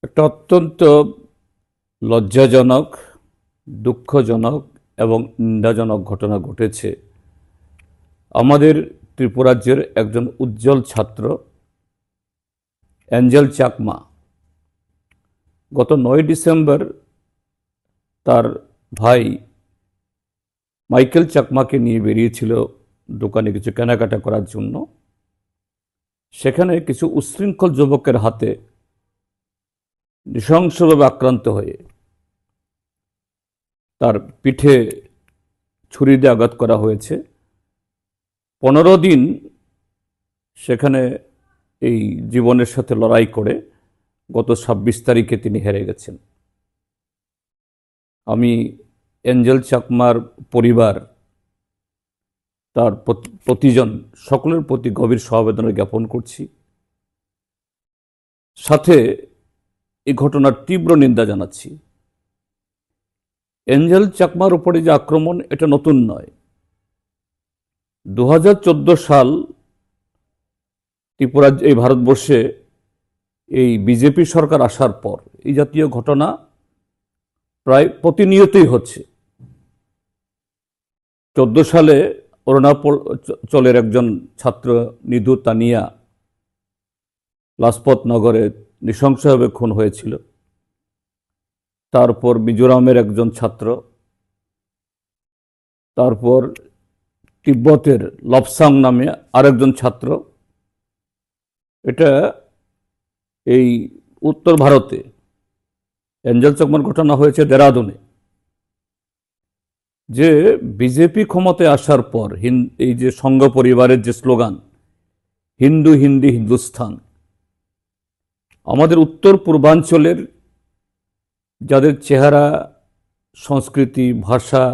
একটা অত্যন্ত লজ্জাজনক, দুঃখজনক এবং নিন্দাজনক ঘটনা ঘটেছে। আমাদের ত্রিপুরা রাজ্যের একজন উজ্জ্বল ছাত্র অ্যাঞ্জেল চাকমা গত ৯ ডিসেম্বর তার ভাই মাইকেল চাকমাকে নিয়ে বেরিয়েছিল দোকানে কিছু কেনাকাটা করার জন্য। সেখানে কিছু উচ্ছৃঙ্খল যুবকের হাতে নৃশংসভাবে আক্রান্ত হয়ে তার পিঠে ছুরি দিয়ে আঘাত করা হয়েছে। ১৫ দিন সেখানে এই জীবনের সাথে লড়াই করে গত ২৬ তারিখে তিনি হেরে গেছেন। আমি অ্যাঞ্জেল চাকমার পরিবার, তার প্রতিজন সকলের প্রতি গভীর সমবেদনা জ্ঞাপন করছি। সাথে এই ঘটনার তীব্র নিন্দা জানাচ্ছি। অ্যাঞ্জেল চাকমার উপরে যে আক্রমণ, এটা নতুন নয়। ২০১৪ সাল ত্রিপুরা এই ভারতবর্ষে এই বিজেপি সরকার আসার পর এই জাতীয় ঘটনা প্রায় প্রতিনিয়তই হচ্ছে। ১৪ সালে অরুণাচলের একজন ছাত্র নিধু তানিয়া লাজপত নগরে নৃশংসভাবে খুন হয়েছিল। তারপর মিজোরামের একজন ছাত্র, তারপর তিব্বতের লবসাং নামে আরেকজন ছাত্র। এটা এই উত্তর ভারতে অ্যাঞ্জেল চাকমার ঘটনা হয়েছে দেরাদুনে। যে বিজেপি ক্ষমতায় আসার পর এই যে সংঘ পরিবারের যে স্লোগান হিন্দু হিন্দি হিন্দুস্তান, আমাদের উত্তর পূর্বাঞ্চলের যাদের চেহারা, সংস্কৃতি, ভাষা,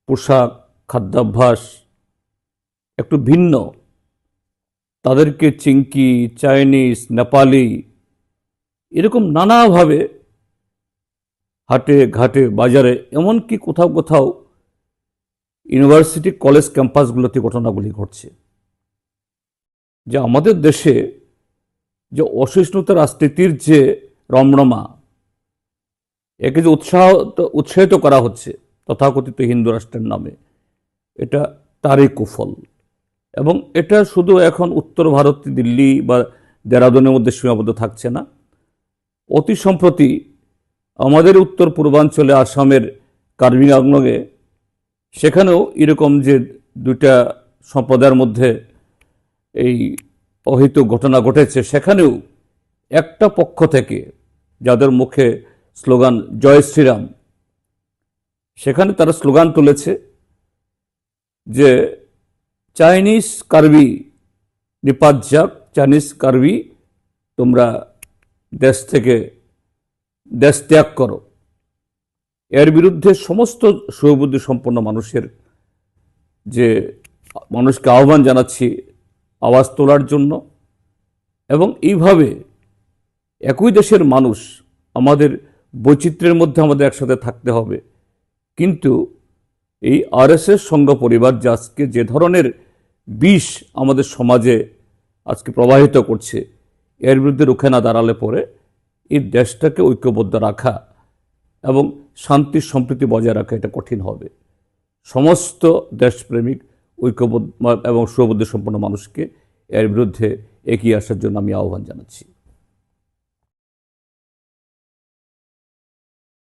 পোশাক, খাদ্যাভ্যাস একটু ভিন্ন, তাদেরকে চিংকি, চাইনিজ, নেপালি এরকম নানাভাবে হাটে ঘাটে বাজারে, এমনকি কোথাও কোথাও ইউনিভার্সিটি কলেজ ক্যাম্পাসগুলোতে ঘটনাগুলি ঘটছে। যে আমাদের দেশে যে অসহিষ্ণুতা রাজনীতির যে রমরমা, একে যে উৎসাহিত করা হচ্ছে তথাকথিত হিন্দু রাষ্ট্রের নামে, এটা তারই কুফল। এবং এটা শুধু এখন উত্তর ভারত, দিল্লি বা দেরাদুনের মধ্যে সীমাবদ্ধ থাকছে না। অতি সম্প্রতি আমাদের উত্তর পূর্বাঞ্চলে আসামের কার্বি আংলংয়ে, সেখানেও এরকম যে দুইটা সম্প্রদায়ের মধ্যে এই অহিত ঘটনা ঘটেছে, সেখানেও একটা পক্ষ থেকে যাদের মুখে স্লোগান জয় শ্রীরাম, সেখানে তারা স্লোগান তুলেছে যে চাইনিজ কার্বি নিপাত যাক, চাইনিজ কার্বি তোমরা দেশ ত্যাগ করো। এর বিরুদ্ধে সমস্ত সুবুদ্ধি সম্পন্ন মানুষকে আহ্বান জানাচ্ছি আওয়াজ তোলার জন্য। এবং এইভাবে একই দেশের মানুষ, আমাদের বৈচিত্র্যের মধ্যে আমাদের একসাথে থাকতে হবে। কিন্তু এই আরএসএস সংঘ পরিবার যে আজকে যে ধরনের বিষ আমাদের সমাজে আজকে প্রবাহিত করছে, এর বিরুদ্ধে রুখে না দাঁড়ালে পরে এই দেশটাকে ঐক্যবদ্ধ রাখা এবং শান্তি সম্প্রীতি বজায় রাখা এটা কঠিন হবে। সমস্ত দেশপ্রেমিক, ঐক্যবদ্ধ এবং সুবুদ্ধি সম্পন্ন মানুষকে এর বিরুদ্ধে এগিয়ে আসার জন্য আমি আহ্বান জানাচ্ছি।